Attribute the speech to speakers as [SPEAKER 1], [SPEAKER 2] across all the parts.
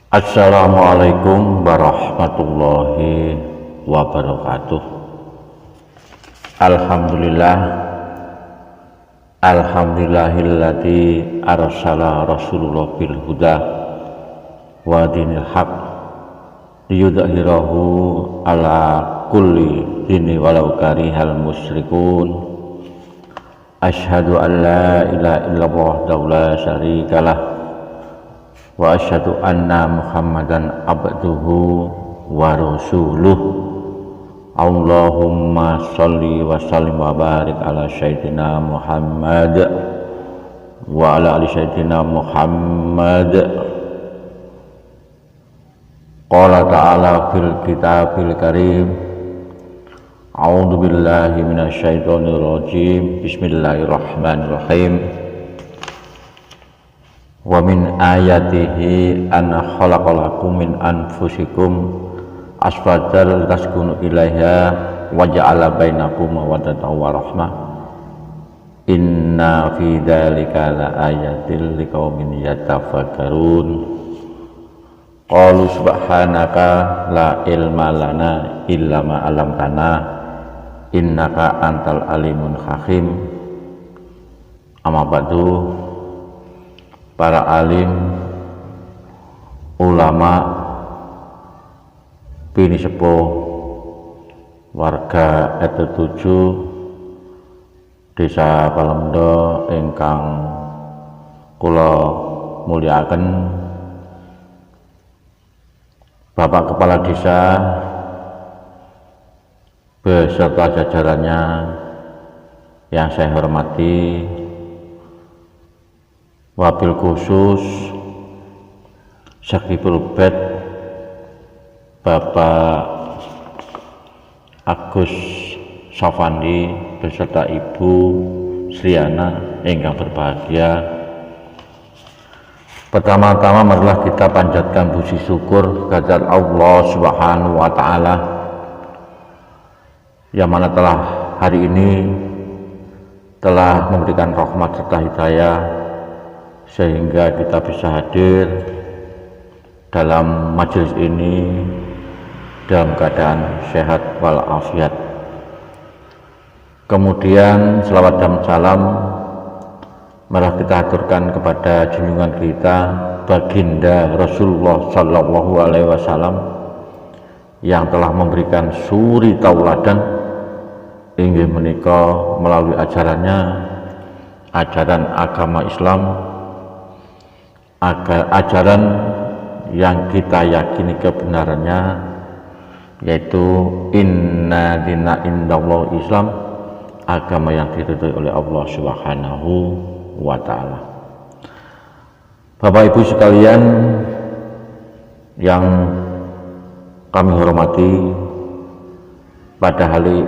[SPEAKER 1] Assalamualaikum warahmatullahi wabarakatuh. Alhamdulillah, alhamdulillahilladzi arsala rasulullah bil huda wa dinil haq liyudhhirahu ala kulli dini walau karihal musyrikun. Asyhadu an la ilaha illallah wahdahu la syarikalah wa asyhadu anna muhammadan abduhu wa rasuluh. Allahumma sholli wa sallim wa barik ala sayyidina Muhammad wa ala ali sayyidina Muhammad. Qala ta'ala fil kitabil karim, a'udzu billahi minasyaitonir rajim, bismillahirrahmanirrahim. Wa min ayatihi an khalaqalakum min anfusikum asfatan taskunu ilaiha wa ja'ala bainakum mawaddatan wa rahmah. Inna fi dzalika laayatil liqaumin yatafakkarun. Qalu subhanaka la ilma lana illa ma 'allamtana innaka antal alimun hakim. Amma ba'du. Para alim, ulama, bini sepuh, warga RT 7 Desa Palemdo ingkang kula mulyakaken, Bapak Kepala Desa beserta jajarannya yang saya hormati, wabil khusus Sakipul Bet Bapak Agus Safandi beserta Ibu Sriana ingkang berbahagia. Pertama-tama marilah kita panjatkan puji syukur kehadirat Allah Subhanahu wa taala yang mana telah hari ini telah memberikan rahmat serta hidayah sehingga kita bisa hadir dalam majelis ini dalam keadaan sehat walafiat. Kemudian selawat dan salam malah kita aturkan kepada junjungan kita baginda Rasulullah Sallallahu Alaihi Wasallam yang telah memberikan suri tauladan inggih menika melalui ajarannya, ajaran agama Islam, ajaran yang kita yakini kebenarannya, yaitu inna dina indallah Islam, agama yang diridhoi oleh Allah Subhanahu wa taala. Bapak Ibu sekalian yang kami hormati, pada hari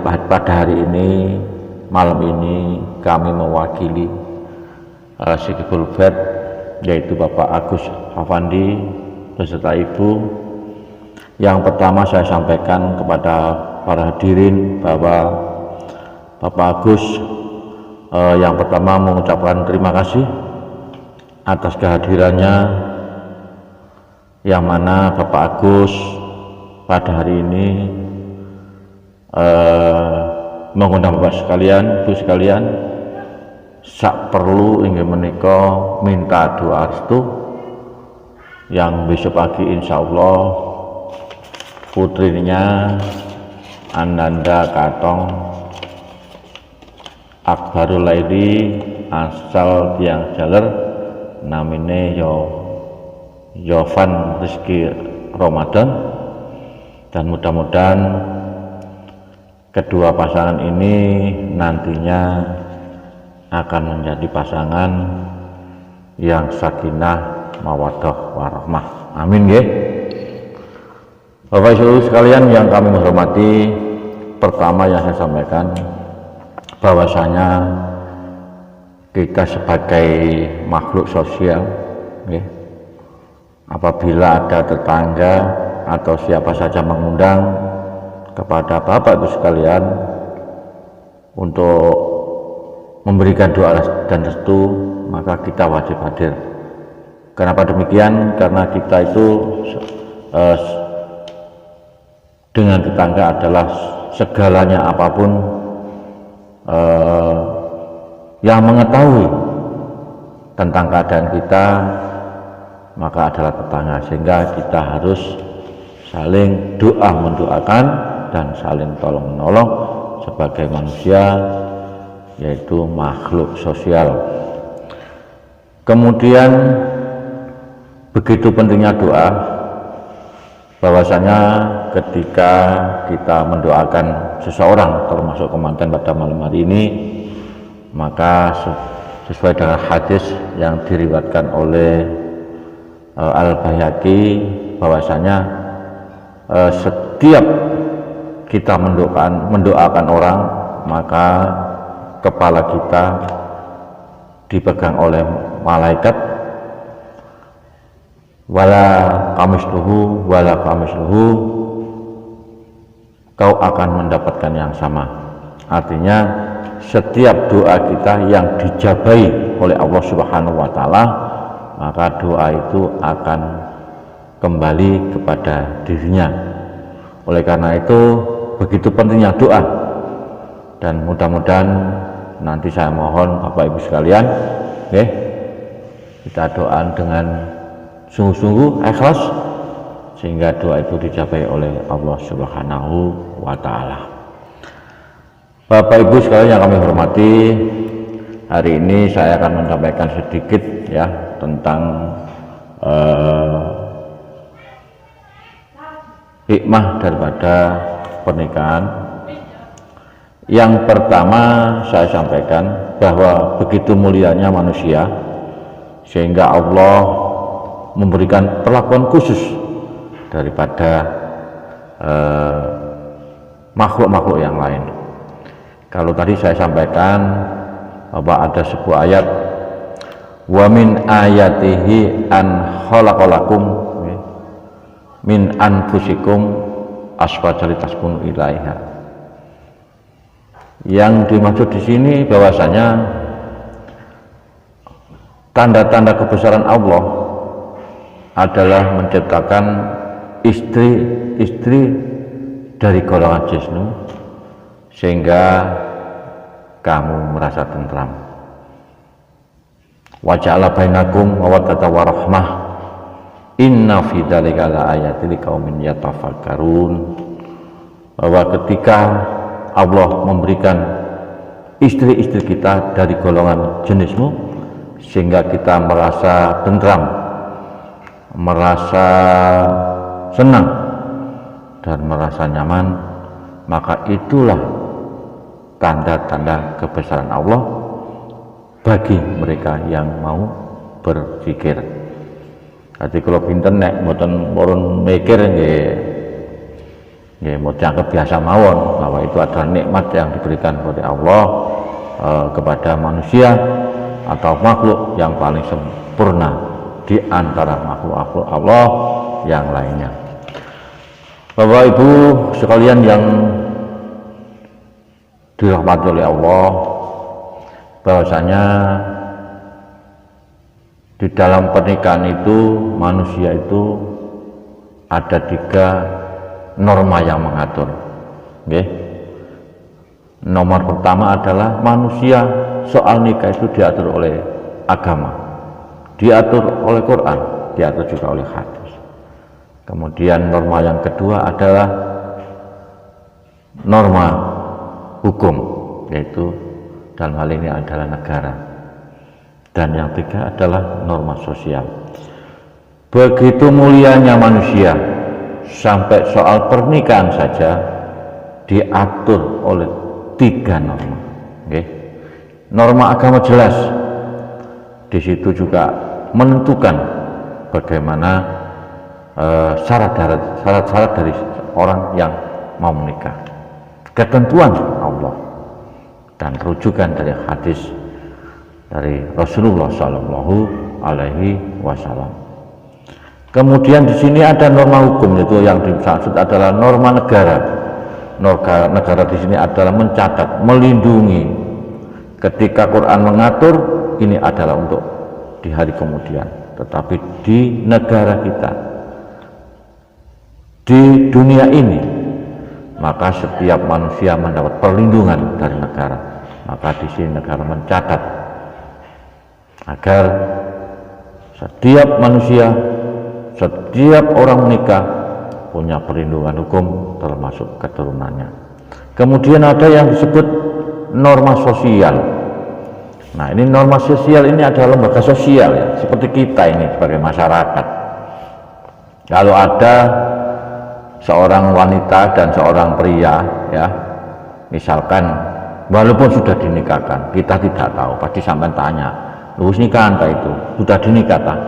[SPEAKER 1] ini, malam ini kami mewakili Sakipul Bet, yaitu Bapak Agus Safandi beserta Ibu. Yang pertama saya sampaikan kepada para hadirin bahwa Bapak Agus yang pertama mengucapkan terima kasih atas kehadirannya, yang mana Bapak Agus pada hari ini mengundang Bapak sekalian, Ibu sekalian, sak perlu ingin menika minta doa restu yang besok pagi insya Allah putrinya Ananda Katong Akbarul Laili asal tiang jaler namine Yovan Rizki Ramadan, dan mudah-mudahan kedua pasangan ini nantinya akan menjadi pasangan yang sakinah mawaddah warahmah. Amin nggih. Bapak Ibu sekalian yang kami hormati, pertama yang saya sampaikan bahwasanya kita sebagai makhluk sosial, apabila ada tetangga atau siapa saja mengundang kepada Bapak Ibu sekalian untuk memberikan doa dan restu, maka kita wajib hadir. Kenapa demikian? Karena kita itu dengan tetangga adalah segalanya, apapun yang mengetahui tentang keadaan kita maka adalah tetangga, sehingga kita harus saling doa mendoakan dan saling tolong menolong sebagai manusia, yaitu makhluk sosial. Kemudian begitu pentingnya doa, bahwasanya ketika kita mendoakan seseorang, termasuk komandan pada malam hari ini, maka sesuai dengan hadis yang diriwayatkan oleh Al-Baihaqi, bahwasanya setiap kita mendoakan orang, maka kepala kita dipegang oleh malaikat, wala kamisluhu, kau akan mendapatkan yang sama. Artinya setiap doa kita yang dijabahi oleh Allah Subhanahu wa taala, maka doa itu akan kembali kepada dirinya. Oleh karena itu begitu pentingnya doa, dan mudah-mudahan nanti saya mohon Bapak Ibu sekalian, kita doa dengan sungguh-sungguh ikhlas, sehingga doa itu dicapai oleh Allah Subhanahu wa taala. Bapak Ibu sekalian yang kami hormati, hari ini saya akan menyampaikan sedikit ya tentang hikmah daripada pernikahan. Yang pertama saya sampaikan bahwa begitu mulianya manusia, sehingga Allah memberikan perlakuan khusus daripada makhluk-makhluk yang lain. Kalau tadi saya sampaikan bahwa ada sebuah ayat, wa min ayatihi an khalaqalakum min anfusikum aswajal taskunu ilaiha. Yang dimaksud di sini bahwasanya tanda-tanda kebesaran Allah adalah menciptakan istri dari golongan jisnu, sehingga kamu merasa tentram. Wa ja'ala bainakum mawaddatan wa rahmah inna fi dzalika laayatin liqaumin yatafakkarun. Bahwa ketika Allah memberikan istri-istri kita dari golongan jenismu, sehingga kita merasa tentram, merasa senang dan merasa nyaman, maka itulah tanda-tanda kebesaran Allah bagi mereka yang mau berzikir. Jadi kalau pinten nek mboten purun mikir nggih mau dianggap biasa mawon, bahwa itu adalah nikmat yang diberikan oleh Allah kepada manusia atau makhluk yang paling sempurna di antara makhluk-makhluk Allah yang lainnya. Bapak Ibu sekalian yang dirahmati oleh Allah, bahwasanya di dalam pernikahan itu manusia itu ada 3 norma yang mengatur. Nomor pertama adalah manusia soal nikah itu diatur oleh agama, diatur oleh Quran, diatur juga oleh hadis. Kemudian norma yang kedua adalah norma hukum, yaitu dalam hal ini adalah negara. Dan yang ketiga adalah norma sosial. Begitu mulianya manusia, sampai soal pernikahan saja diatur oleh 3 norma. Norma agama jelas, di situ juga menentukan bagaimana syarat-syarat dari orang yang mau menikah, ketentuan Allah dan rujukan dari hadis dari Rasulullah Shallallahu Alaihi Wasallam. Kemudian di sini ada norma hukum, itu yang dimaksud adalah norma negara. Negara di sini adalah mencatat, melindungi. Ketika Quran mengatur, ini adalah untuk di hari kemudian. tetapi di negara kita, di dunia ini, maka setiap manusia mendapat perlindungan dari negara. Maka di sini negara mencatat agar setiap manusia, setiap orang menikah punya perlindungan hukum termasuk keturunannya. Kemudian ada yang disebut norma sosial. Nah, ini norma sosial ini adalah lembaga sosial ya, seperti kita ini sebagai masyarakat. Kalau ada seorang wanita dan seorang pria ya, misalkan walaupun sudah dinikahkan, kita tidak tahu, pasti sampai tanya, lu nikah entah itu sudah dinikah tak?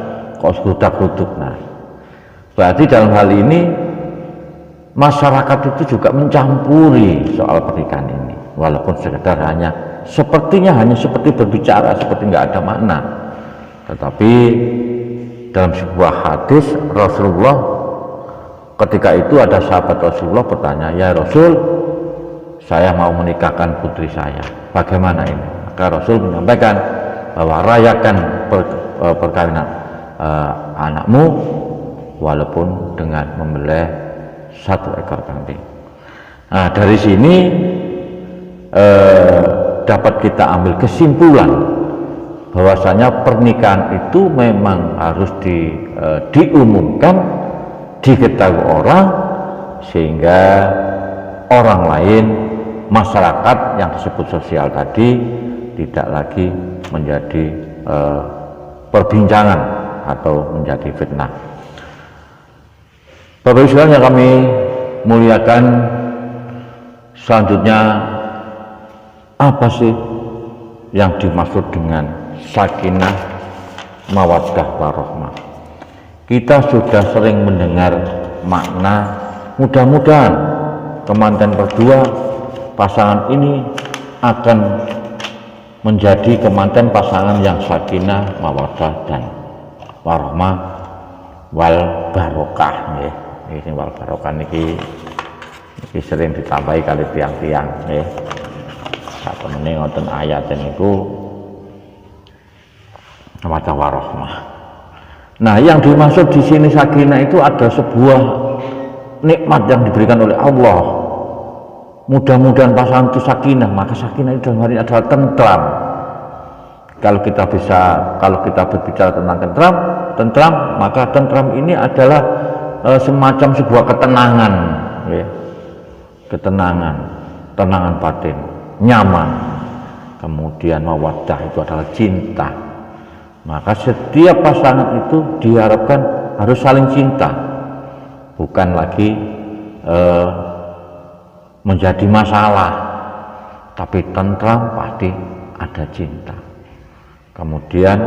[SPEAKER 1] Kok sudah kuduk? Nah, berarti dalam hal ini masyarakat itu juga mencampuri soal pernikahan ini, walaupun sekedar sepertinya hanya seperti berbicara, seperti nggak ada makna. Tetapi dalam sebuah hadis Rasulullah, ketika itu ada sahabat Rasulullah bertanya, ya Rasul, saya mau menikahkan putri saya, bagaimana ini? Maka Rasul menyampaikan bahwa rayakan perkawinan anakmu walaupun dengan membelai 1 ekor kambing. Nah, dari sini dapat kita ambil kesimpulan bahwasanya pernikahan itu memang harus diumumkan, diketahui orang, sehingga orang lain, masyarakat yang disebut sosial tadi tidak lagi menjadi perbincangan atau menjadi fitnah. Bapak Ibu sekalian yang kami muliakan, selanjutnya apa sih yang dimaksud dengan sakinah, mawaddah, warahmah? Kita sudah sering mendengar makna, mudah-mudahan kemanten berdua pasangan ini akan menjadi kemanten pasangan yang sakinah, mawaddah, dan warahmah wal barokah. Ini wal barokah ini sering ditambahi kali tiang-tiang. Satu menit ngoten ayat niku mawaddah warahmah. Nah, yang dimaksud di sini sakinah itu ada sebuah nikmat yang diberikan oleh Allah. Mudah-mudahan pasangan itu sakinah, maka sakinah itu dalam hal ini adalah tentram. Kalau kita berbicara tentang tentram, maka tentram ini adalah semacam sebuah ketenangan, ya. Tenangan batin, nyaman. Kemudian mawaddah itu adalah cinta. Maka setiap pasangan itu diharapkan harus saling cinta, bukan lagi menjadi masalah, tapi tentram, pasti ada cinta. Kemudian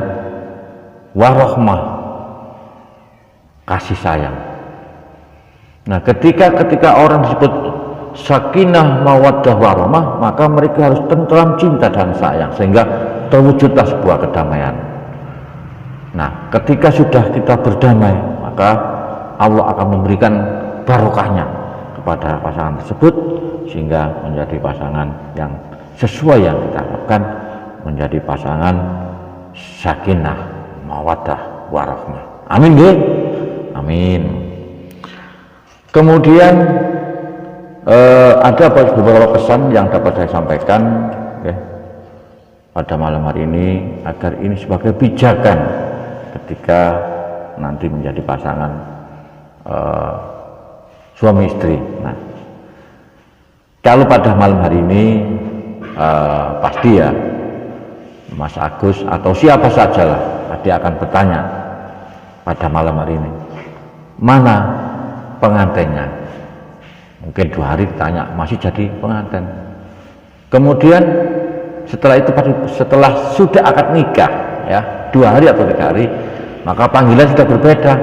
[SPEAKER 1] warahmah, kasih sayang. Nah, ketika orang disebut sakinah, mawaddah, warahmah, maka mereka harus tentram, cinta, dan sayang, sehingga terwujudlah sebuah kedamaian. Nah, ketika sudah kita berdamai, maka Allah akan memberikan barokahnya kepada pasangan tersebut, sehingga menjadi pasangan yang sesuai yang kita harapkan, menjadi pasangan sakinah, mawaddah, warahmah. Amin, nggih? Amin. Kemudian ada beberapa pesan yang dapat saya sampaikan ya, pada malam hari ini, agar ini sebagai pijakan ketika nanti menjadi pasangan suami istri. Nah, kalau pada malam hari ini pasti ya Mas Agus atau siapa sajalah pasti akan bertanya pada malam hari ini, mana pengantinnya? Mungkin 2 hari ditanya, masih jadi pengantin. Kemudian setelah sudah akad nikah ya, 2 hari atau 3 hari, maka panggilan sudah berbeda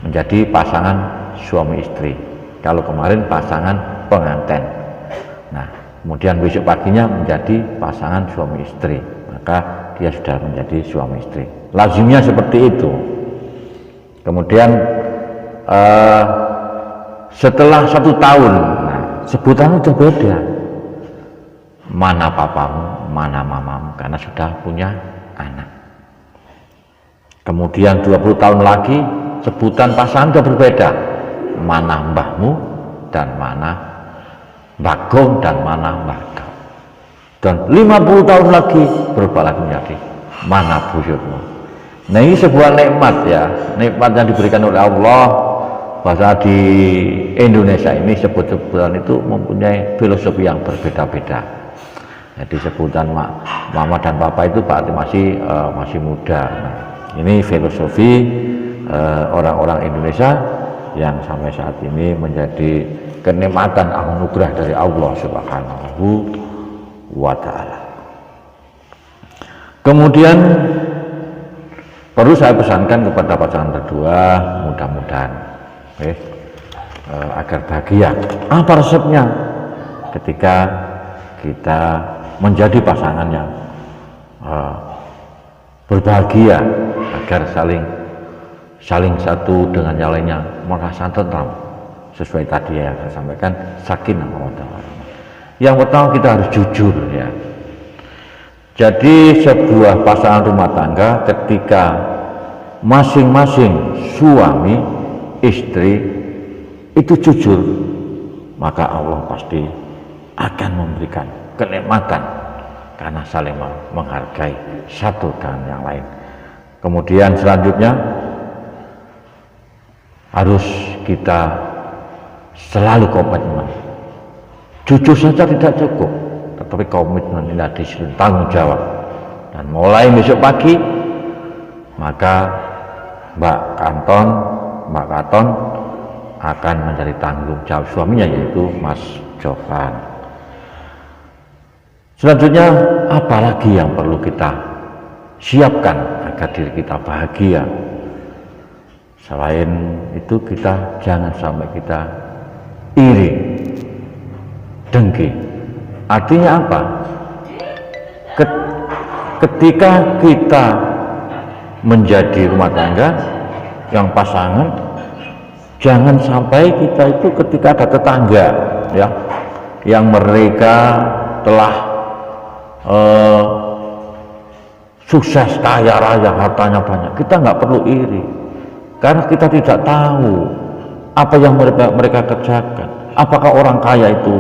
[SPEAKER 1] menjadi pasangan suami istri. Kalau kemarin pasangan pengantin, nah kemudian besok paginya menjadi pasangan suami istri, maka dia sudah menjadi suami istri. Lazimnya seperti itu. Kemudian setelah 1 tahun, nah sebutannya sudah beda. Mana papamu, mana mamamu, karena sudah punya anak. Kemudian 20 tahun lagi sebutan pasangan sudah berbeda, mana mbahmu dan mana bagong dan mana mbagong. Dan 50 tahun lagi berubah lagi menjadi mana buyutmu. Nah, ini sebuah nikmat ya, nikmat yang diberikan oleh Allah. Bahasa di Indonesia ini sebut-sebutan itu mempunyai filosofi yang berbeda-beda. Jadi sebutan mama dan papa itu berarti masih muda. Nah, ini filosofi orang-orang Indonesia yang sampai saat ini menjadi kenikmatan anugerah dari Allah Subhanahu wa Ta'ala. Kemudian perlu saya pesankan kepada pasangan berdua, mudah-mudahan agar bahagia. Apa resepnya ketika kita menjadi pasangan yang berbahagia, agar saling satu dengan yang lainnya merasa tentram, sesuai tadi yang saya sampaikan, sakinah mawaddah warahmah. Yang pertama, kita harus jujur ya. Jadi sebuah pasangan rumah tangga ketika masing-masing suami istri itu jujur, maka Allah pasti akan memberikan kenikmatan karena saling menghargai satu dengan yang lain. Kemudian selanjutnya harus kita selalu komitmen. Jujur saja tidak cukup, tetapi komitmen ini ada tanggung jawab. Dan mulai besok pagi maka Mbak Katon akan menjadi tanggung jawab suaminya, yaitu Mas Jovan. Selanjutnya, apalagi yang perlu kita siapkan agar diri kita bahagia? Selain itu, kita jangan sampai kita iri, dengki. Artinya apa? Ketika kita menjadi rumah tangga yang pasangan, jangan sampai kita itu ketika ada tetangga ya yang mereka telah sukses, kaya raya, hartanya banyak, kita nggak perlu iri, karena kita tidak tahu apa yang mereka kerjakan. Apakah orang kaya itu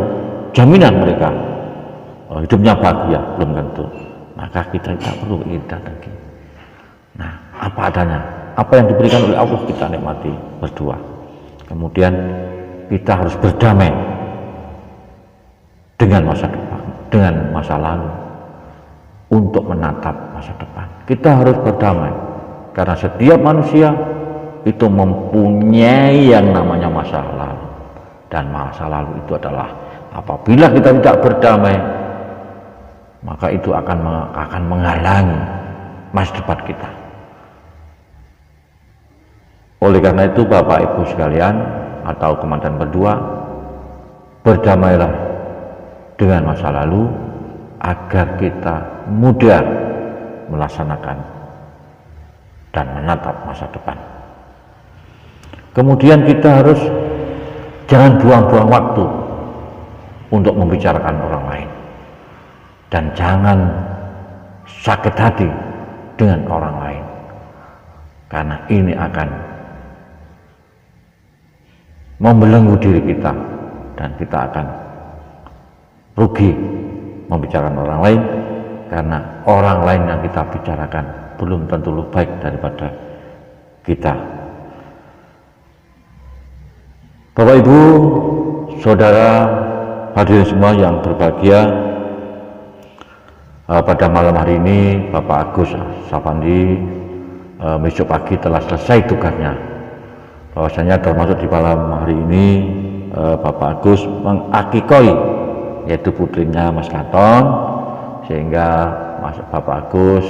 [SPEAKER 1] jaminan mereka hidupnya bahagia? Belum tentu. Maka kita tidak perlu iri dan dengki. Nah, apa adanya, apa yang diberikan oleh Allah kita nikmati berdua. Kemudian kita harus berdamai dengan masa depan, dengan masa lalu, untuk menatap masa depan. Kita harus berdamai karena setiap manusia itu mempunyai yang namanya masa lalu, dan masa lalu itu adalah apabila kita tidak berdamai, maka itu akan menghalangi masa depan kita. Oleh karena itu, Bapak Ibu sekalian atau komandan berdua, berdamailah dengan masa lalu agar kita mudah melaksanakan dan menatap masa depan. Kemudian kita harus jangan buang-buang waktu untuk membicarakan orang lain, dan jangan sakit hati dengan orang lain, karena ini akan membelenggu diri kita dan kita akan rugi membicarakan orang lain, karena orang lain yang kita bicarakan belum tentu lebih baik daripada kita. Bapak Ibu, saudara hadirin semua yang berbahagia, pada malam hari ini Bapak Agus Safandi besok pagi telah selesai tugasnya. Bahwasanya termasuk di malam hari ini Bapak Agus mengakikoi, yaitu putrinya Mas Katon, sehingga Bapak Agus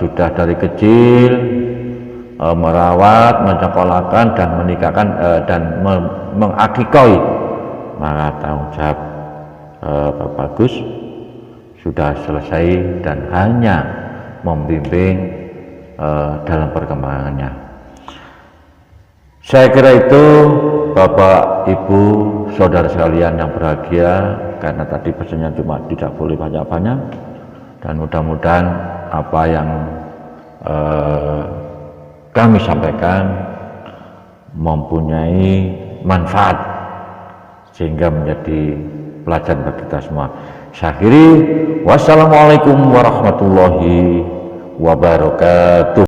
[SPEAKER 1] sudah dari kecil merawat, menyekolahkan dan menikahkan dan mengakikoi. Maka tanggung jawab Bapak Agus sudah selesai dan hanya membimbing dalam perkembangannya. Saya kira itu Bapak Ibu saudara sekalian yang berbahagia, karena tadi pesannya cuma tidak boleh banyak-banyak, dan mudah-mudahan apa yang kami sampaikan mempunyai manfaat sehingga menjadi pelajaran bagi kita semua. Saya akhiri, wassalamualaikum warahmatullahi wabarakatuh.